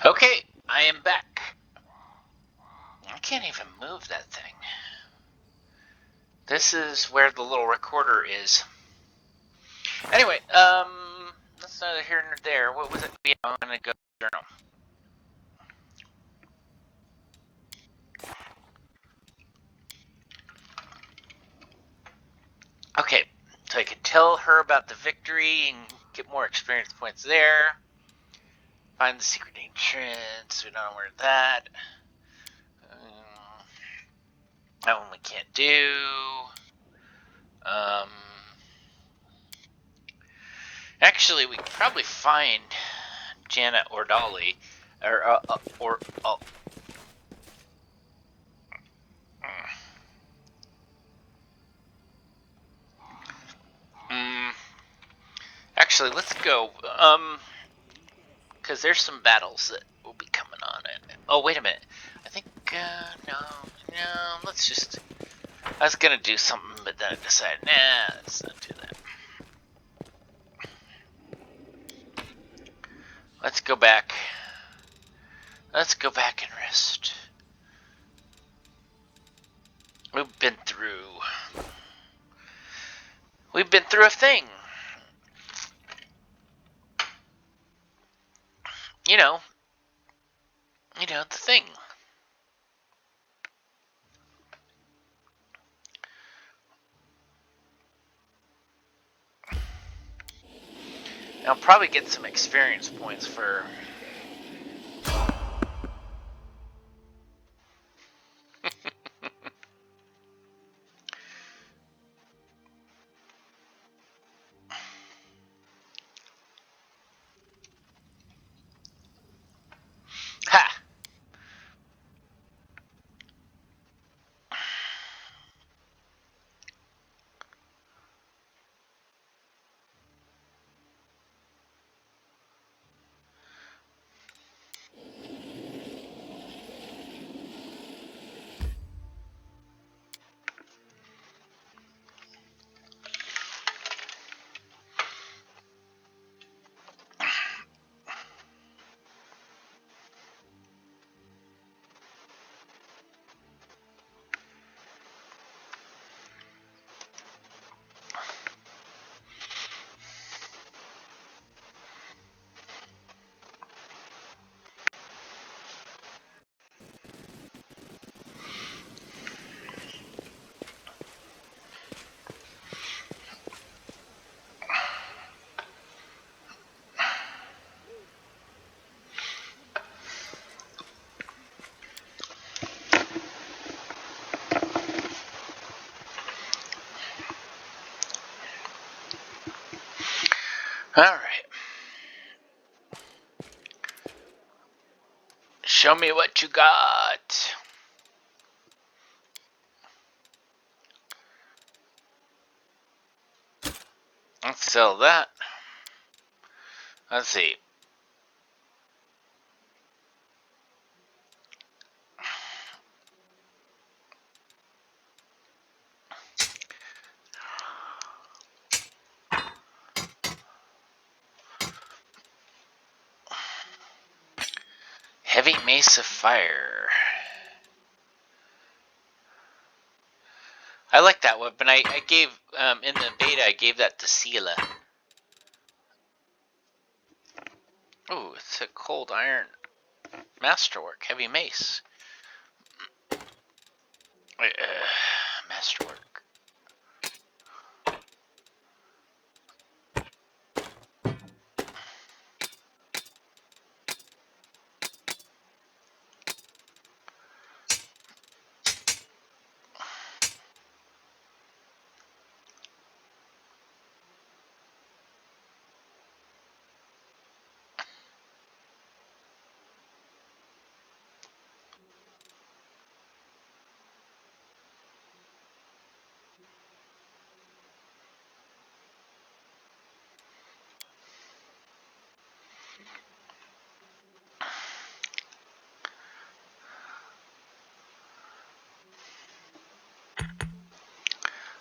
Okay, I am back. I can't even move that thing. This is where the little recorder is. Anyway, that's neither here nor there. What was it? Yeah, I'm gonna go journal. Okay, so I can tell her about the victory and get more experience points there. Find the secret entrance. We don't know where that. That one we can't do. Actually, we could probably find Janet or Dolly, or actually, let's go. Because there's some battles that will be coming on it. Oh, wait a minute. I think no. Let's just. I was gonna do something, but then I decided, nah, let's not do that. Let's go back. Let's go back and rest. We've been through a thing. You know, the thing. I'll probably get some experience points for. Ha! Alright. Show me what you got. Let's sell that. Let's see. Heavy Mace of Fire. I like that weapon. I gave, in the beta, I gave that to Sela. Ooh, it's a cold iron masterwork. Heavy Mace. Masterwork.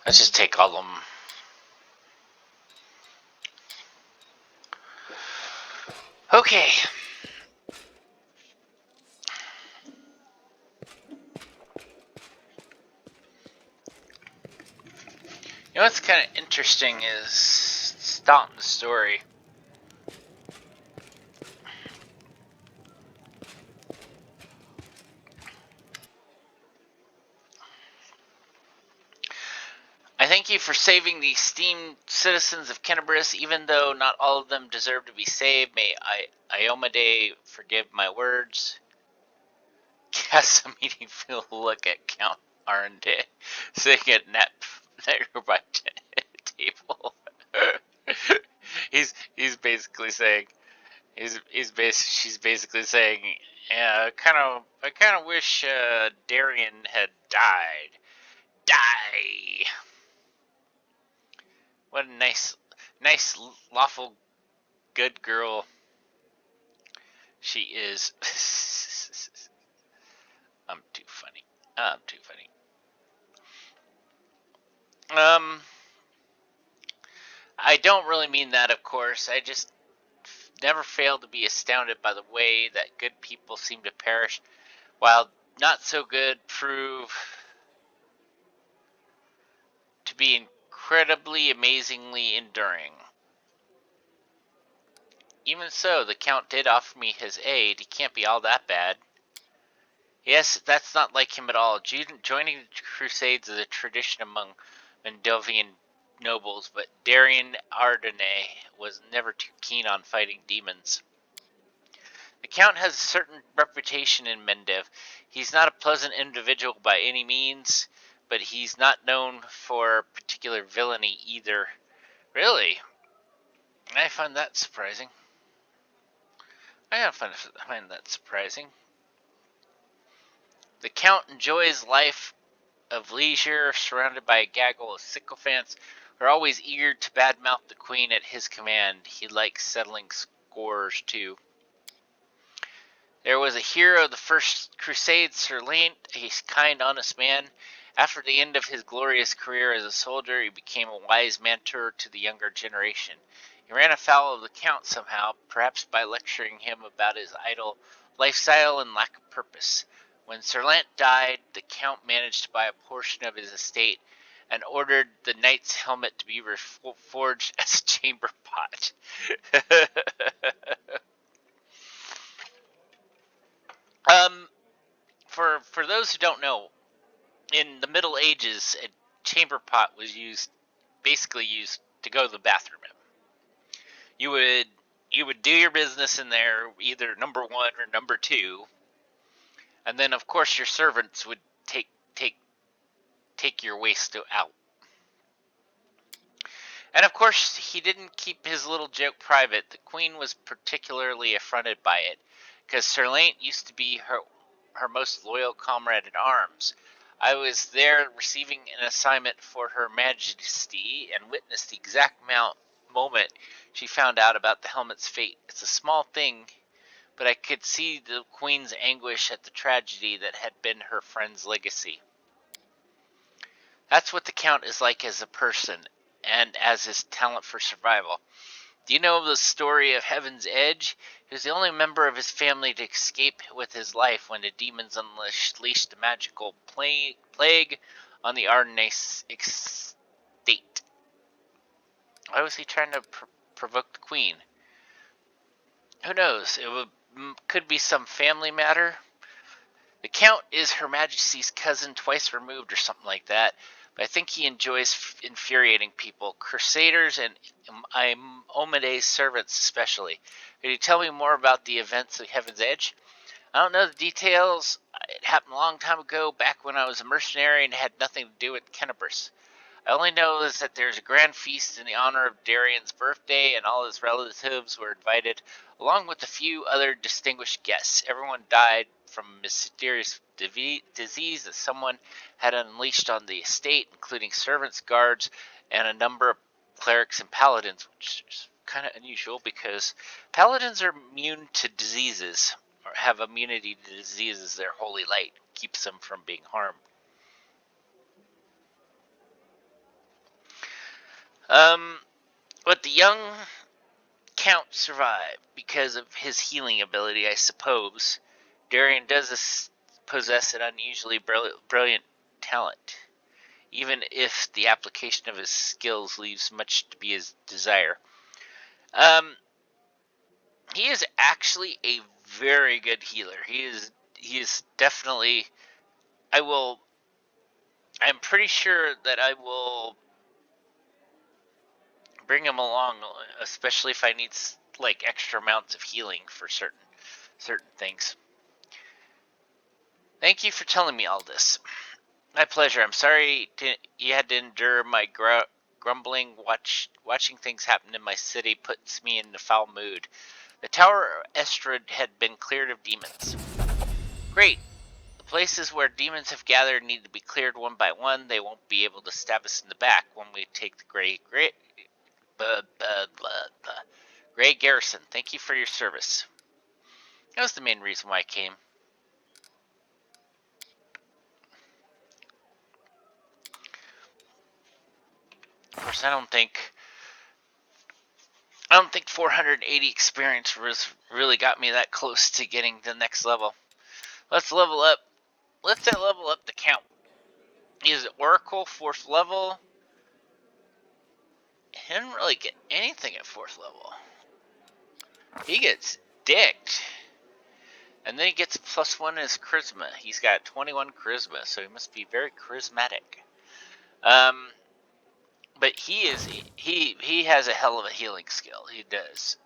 Let's just take all of them. Okay. You know what's kind of interesting is starting the story. I thank you for saving the esteemed citizens of Kennebrus, even though not all of them deserve to be saved. May Iomade forgive my words. Cast a meaningful look at Count Arnday, sitting at nearby table. he's basically saying she's basically saying, yeah, I kind of wish Darian had died. Die. What a nice, lawful, good girl she is. I'm too funny. I'm too funny. I don't really mean that, of course. I just never fail to be astounded by the way that good people seem to perish, while not so good prove to be incredibly, amazingly enduring. Even so, the Count did offer me his aid. He can't be all that bad. Yes, that's not like him at all. Joining the Crusades is a tradition among Moldavian nobles, but Darian Ardenne was never too keen on fighting demons. The Count has a certain reputation in Mendev. He's not a pleasant individual by any means, but he's not known for particular villainy either. Really? I find that surprising. I find that surprising. The Count enjoys life of leisure, surrounded by a gaggle of sycophants who are always eager to badmouth the Queen at his command. He likes settling scores, too. There was a hero of the First Crusade, Sir Laint, a kind, honest man. After the end of his glorious career as a soldier, he became a wise mentor to the younger generation. He ran afoul of the Count somehow, perhaps by lecturing him about his idle lifestyle and lack of purpose. When Sir Laint died, the Count managed to buy a portion of his estate and ordered the knight's helmet to be reforged as a chamber pot. um, for those who don't know, in the Middle Ages, a chamber pot was basically used to go to the bathroom in. You would you would do your business in there, either number one or number two, and then of course your servants would take take your waste out. And of course, he didn't keep his little joke private. The Queen was particularly affronted by it, because Sir Laint used to be her most loyal comrade in arms. I was there receiving an assignment for Her Majesty and witnessed the exact moment she found out about the helmet's fate. It's a small thing, but I could see the Queen's anguish at the tragedy that had been her friend's legacy. That's what the Count is like as a person, and as his talent for survival. Do you know the story of Heaven's Edge? He was the only member of his family to escape with his life when the demons unleashed a magical plague on the Ardennes estate. Why was he trying to provoke the Queen? Who knows? Could be some family matter. The Count is Her Majesty's cousin twice removed or something like that, but I think he enjoys infuriating people, crusaders and Omede's servants especially. Could you tell me more about the events of Heaven's Edge? I don't know the details. It happened a long time ago, back when I was a mercenary and had nothing to do with Kennebrus. I only know is that there's a grand feast in the honor of Darian's birthday, and all his relatives were invited, along with a few other distinguished guests. Everyone died from a mysterious disease that someone had unleashed on the estate, including servants, guards, and a number of clerics and paladins, which is kind of unusual because paladins are immune to diseases, or have immunity to diseases. Their holy light keeps them from being harmed. Um, but the young Count survived because of his healing ability, I suppose. Darian does possess an unusually brilliant talent. even if the application of his skills leaves much to be his desire. He is actually a very good healer. He is definitely. I'm pretty sure that I will bring him along, especially if I need like extra amounts of healing for certain things. Thank you for telling me all this. My pleasure. I'm sorry you had to endure my grumbling. Watching things happen in my city puts me in a foul mood. The Tower of Estrad had been cleared of demons. Great. The places where demons have gathered need to be cleared one by one. They won't be able to stab us in the back when we take the Gray Garrison. Thank you for your service. That was the main reason why I came. Of course, I don't think 480 experience really got me that close to getting the next level. Let's level up. Let's level up the count. He's Oracle, 4th level. He didn't really get anything at 4th level. He gets dicked. And then he gets +1 in his charisma. He's got 21 charisma, so he must be very charismatic. But he has a hell of a healing skill. He does.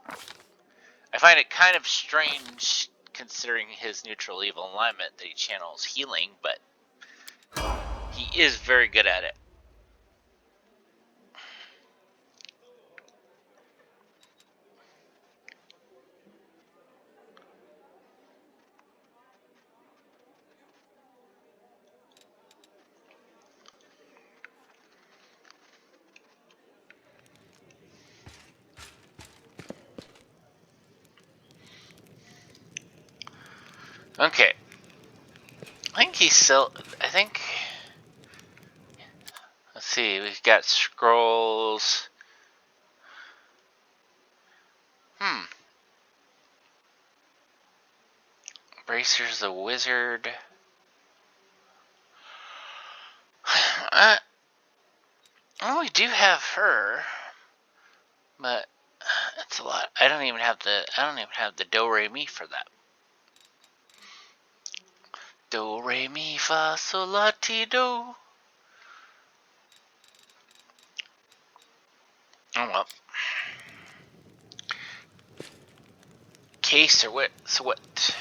I find it kind of strange considering his neutral evil alignment that he channels healing, but he is very good at it. Okay. I think. Let's see, we've got scrolls. Bracer's the wizard. Well, we do have her, but that's a lot. I don't even have the do re mi for that. Do re mi fa sol la ti do. Oh well. Case or what? So what?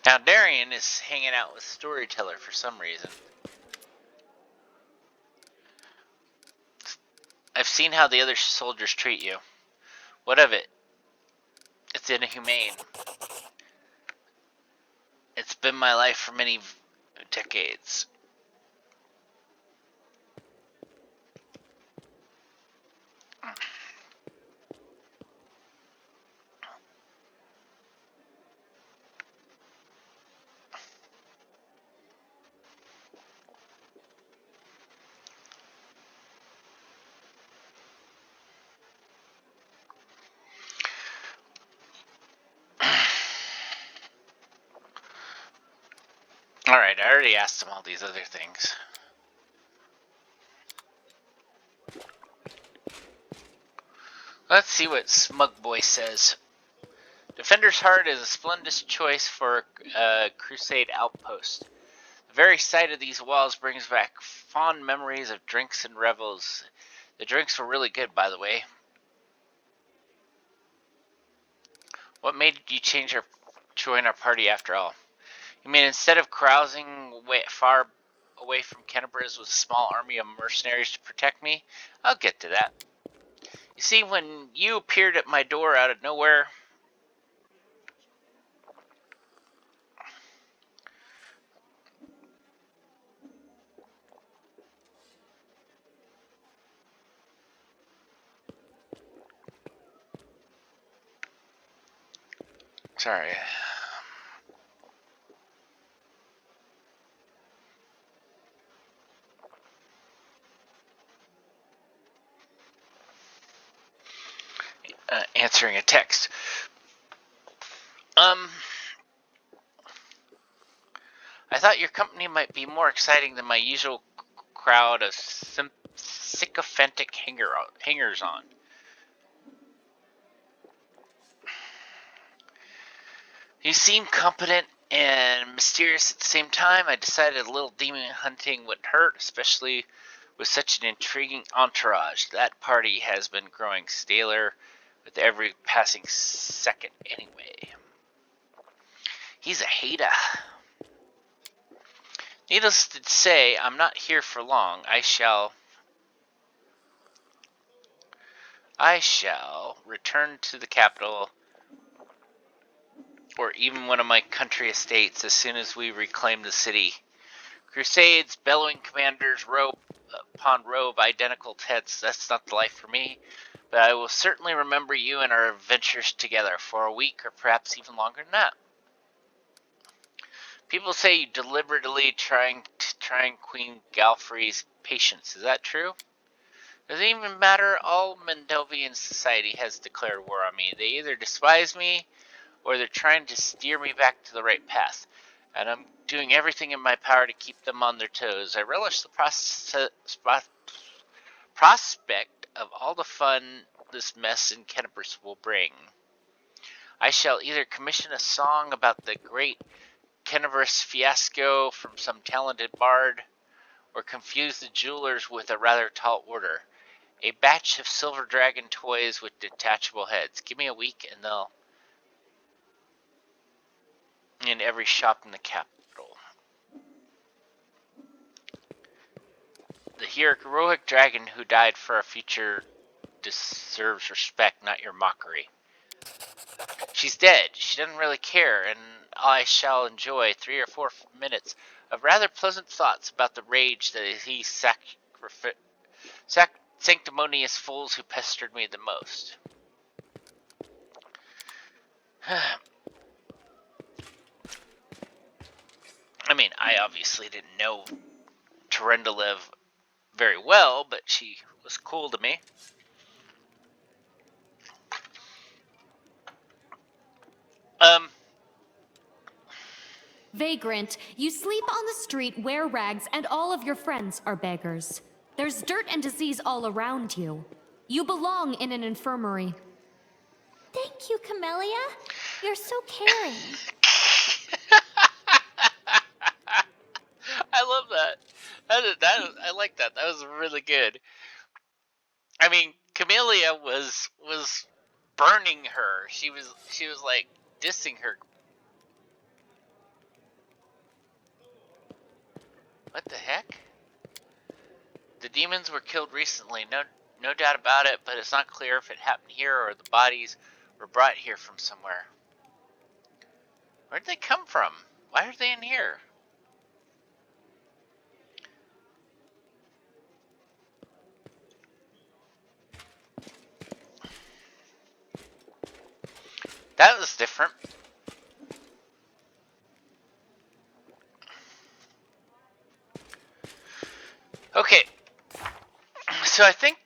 Now Darian is hanging out with Storyteller for some reason. I've seen how the other soldiers treat you. What of it? It's inhumane. It's been my life for many decades. Alright, I already asked him all these other things. Let's see what Smug Boy says. Defender's Heart is a splendid choice for a crusade outpost. The very sight of these walls brings back fond memories of drinks and revels. The drinks were really good, by the way. What made you join our party after all? You mean instead of carousing far away from Kennebrez with a small army of mercenaries to protect me? I'll get to that. You see, when you appeared at my door out of nowhere... Sorry. Answering a text. I thought your company might be more exciting than my usual crowd of sycophantic hangers-on. You seem competent and mysterious at the same time. I decided a little demon hunting wouldn't hurt, especially with such an intriguing entourage. That party has been growing staler with every passing second anyway. He's a hater. Needless to say, I'm not here for long. I shall return to the capital or even one of my country estates as soon as we reclaim the city. Crusades, bellowing commanders, row upon row of identical tents, that's not the life for me. But I will certainly remember you and our adventures together for a week or perhaps even longer than that. People say you deliberately trying Queen Galfrey's patience. Is that true? Doesn't even matter. All Mandovian society has declared war on me. They either despise me or they're trying to steer me back to the right path. And I'm doing everything in my power to keep them on their toes. I relish the prospect of all the fun this mess in Kennebrus will bring. I shall either commission a song about the great Kennebrus fiasco from some talented bard, or confuse the jewelers with a rather tall order. A batch of silver dragon toys with detachable heads. Give me a week and they'll in every shop in the capital. The heroic dragon who died for our future deserves respect, not your mockery. She's dead. She doesn't really care, and I shall enjoy 3 or 4 minutes of rather pleasant thoughts about the rage that he sanctimonious fools who pestered me the most. I mean, I obviously didn't know Terendelev very well, but she was cool to me. Vagrant, you sleep on the street, wear rags, and all of your friends are beggars. There's dirt and disease all around you. You belong in an infirmary. Thank you, Camellia. You're so caring. I love that. I like that. That was really good. I mean, Camellia was burning her. She was like dissing her. What the heck? The demons were killed recently. No doubt about it, but it's not clear if it happened here or the bodies were brought here from somewhere. Where'd they come from? Why are they in here? That was different. Okay, so I think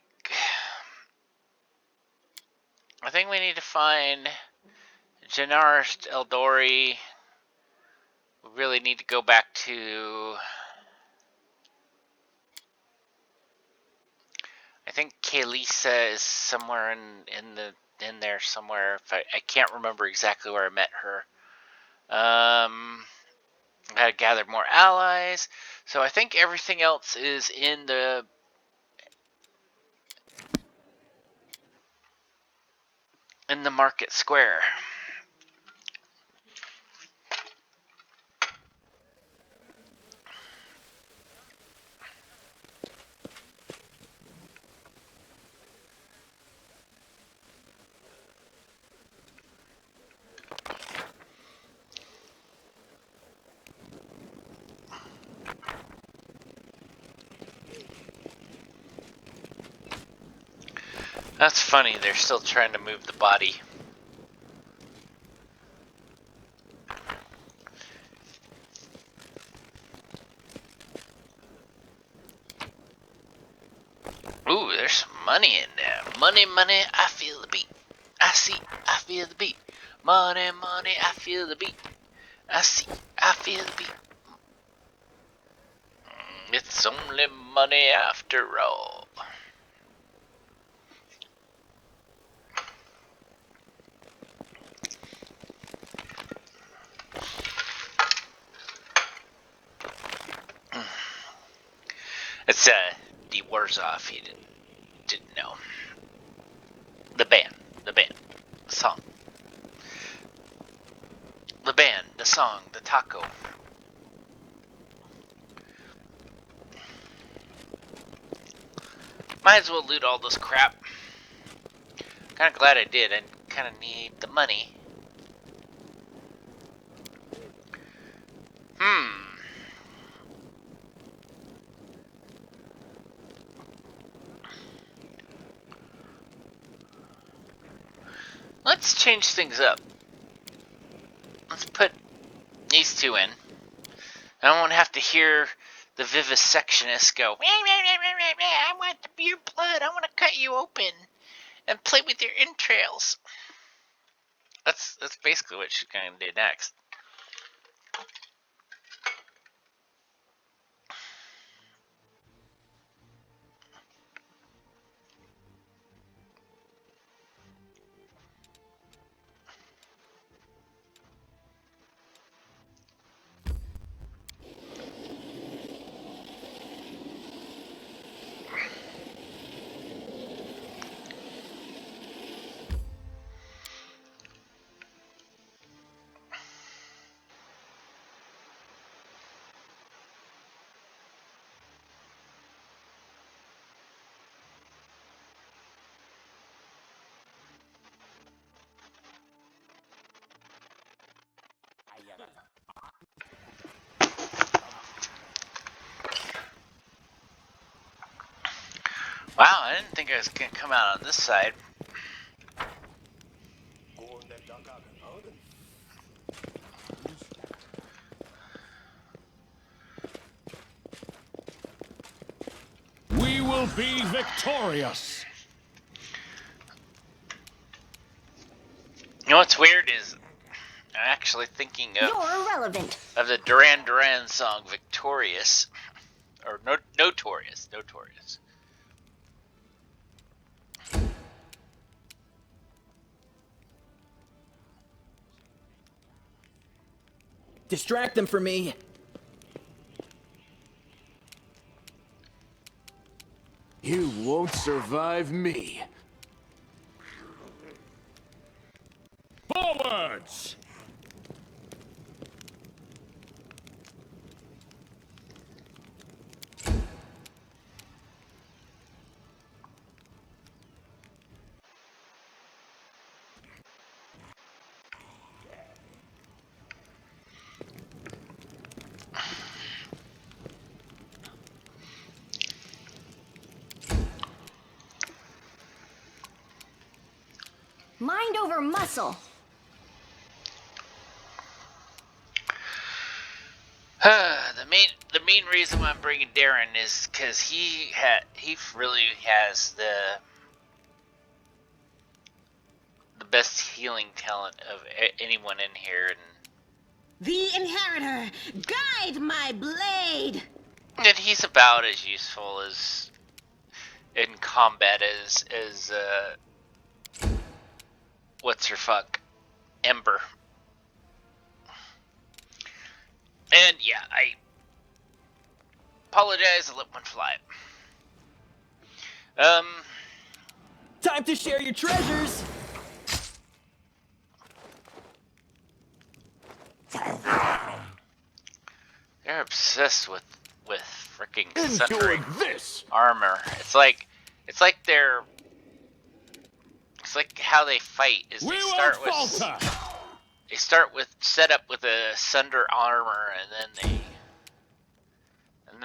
we need to find Janaris Eldori. We really need to go back to. I think Kalisa is somewhere in there somewhere. If I can't remember exactly where I met her. I gotta gather more allies. So I think everything else is in the market square. That's funny, they're still trying to move the body. Ooh, there's some money in there. Money, money, I feel the beat. I see, I feel the beat. Money, money, I feel the beat. I see, I feel the beat. It's only money after all. It's the Warzov, you didn't know. The band, the song. The band, the song, the taco. Might as well loot all this crap. Kinda glad I did. I kinda need the money. Let's change things up. Let's put these two in. I won't have to hear the vivisectionist go, I want your blood, I want to cut you open and play with your entrails. That's basically what she's going to do next. Wow, I didn't think I was going to come out on this side. We will be victorious. You know what's weird is I'm actually thinking You're irrelevant. of the Duran Duran song Victorious. Or Notorious. Distract them for me. You won't survive me. Forwards! Mind over muscle. The main reason why I'm bringing Darren is because he really has the best healing talent of anyone in here, The Inheritor, guide my blade! and he's about as useful as in combat as what's her fuck, Ember. And yeah, I apologize, I let one fly. Time to share your treasures. They're obsessed with freaking sundering this. armor. It's like how they fight is We they won't start with falter. set up with a sunder armor, and then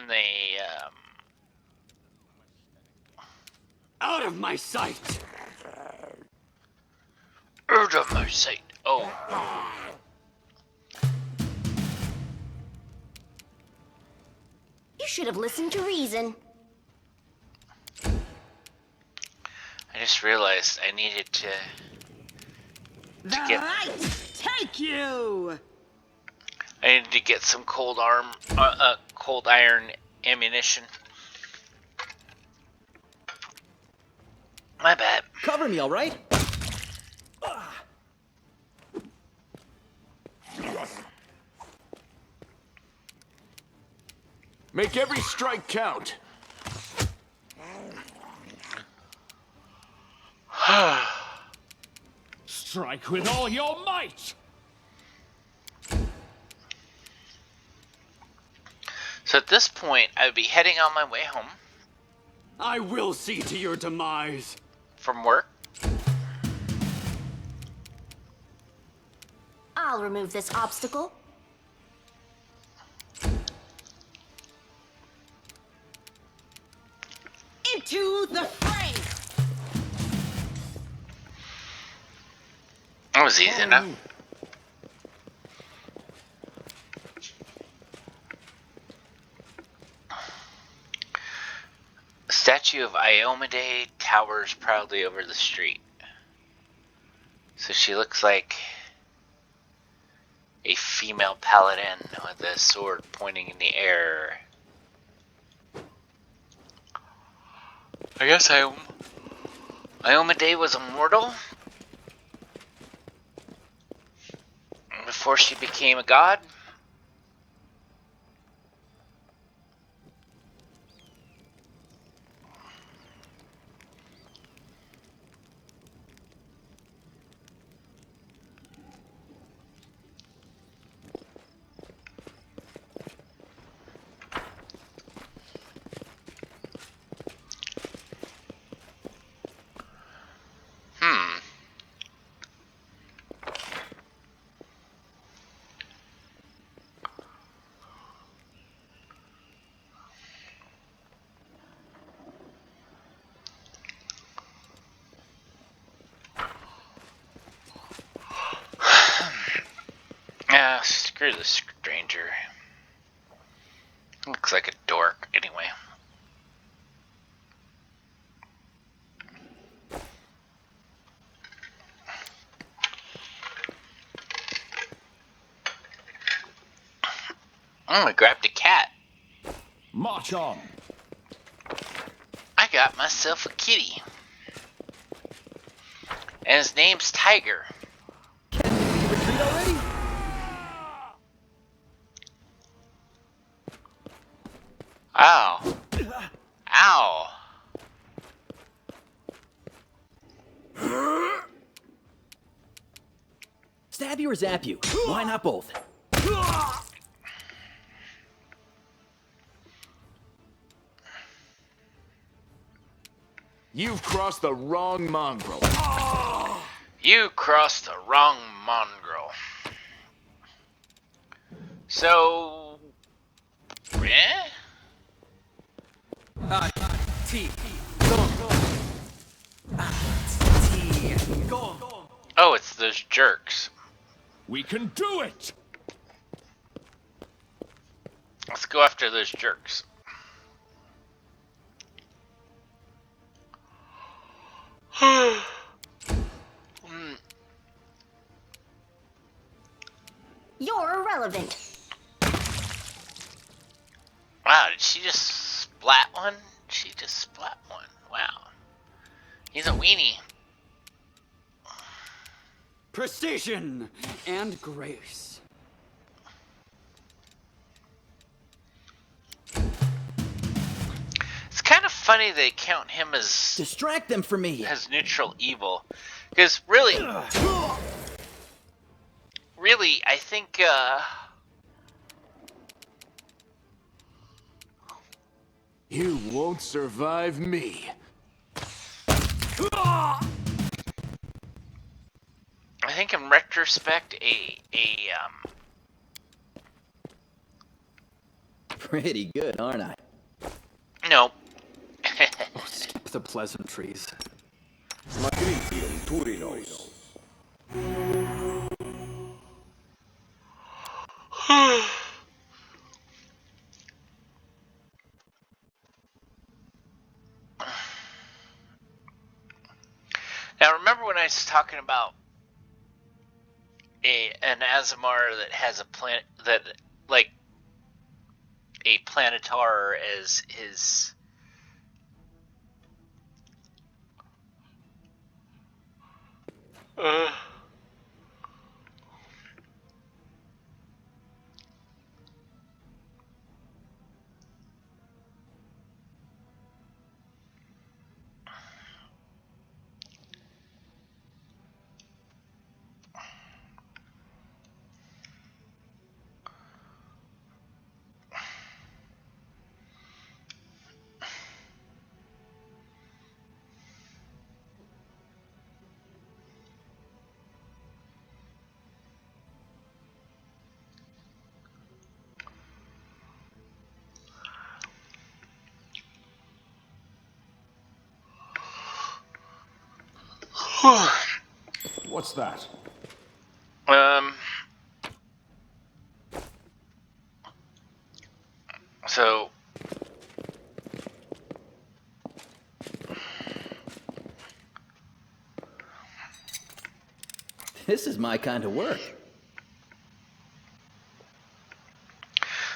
they Out of my sight. out of my sight. Oh, You should have listened to reason. I just realized I needed to The get- light take you! get some cold iron ammunition. My bad. Cover me, all right? Make every strike count. Strike with all your might. So at this point, I would be heading on my way home I will see to your demise. from work. I'll remove this obstacle. Into the fray! That was easy enough. A statue of Iomade towers proudly over the street. So she looks like a female paladin with a sword pointing in the air. I guess Iomade was immortal before she became a god. Ah, screw the stranger. Looks like a dork, anyway. Oh, I grabbed a cat. March on. I got myself a kitty. And his name's Tiger. Retreat already? Ow. Ow. Stab you or zap you? Why not both? You've crossed the wrong mongrel. You crossed the wrong mongrel. So... eh? T. Go. Oh, it's those jerks. We can do it. Let's go after those jerks. You're irrelevant. Wow, did she just splat one? She just splat one. Wow. He's a weenie. Precision and grace. It's kind of funny they count him as Distract them from me. neutral evil. Because really, I think, You won't survive me. I think in retrospect, Pretty good, aren't I? no. Skip the pleasantries. Now remember when I was talking about an Azamar that has a planet that, like, a planetar as his What's that? so This is my kind of work.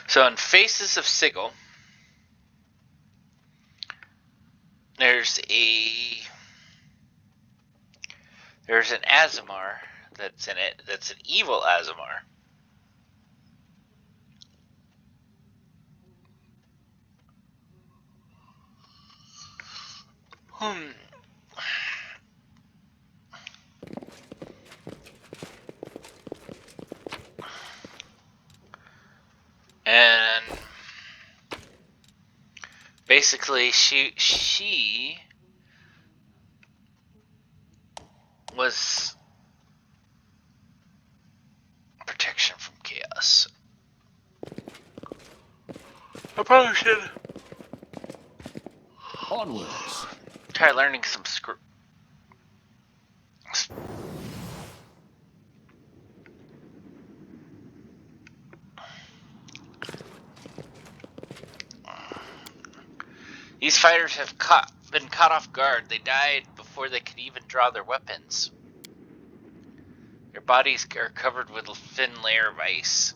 So in Faces of Sigil, there's an Azamar that's in it. That's an evil Azamar. And basically, she was protection from chaos. I probably should Onwards. try learning some script. These fighters have been caught off guard. They died before they could even draw their weapons. Their bodies are covered with a thin layer of ice.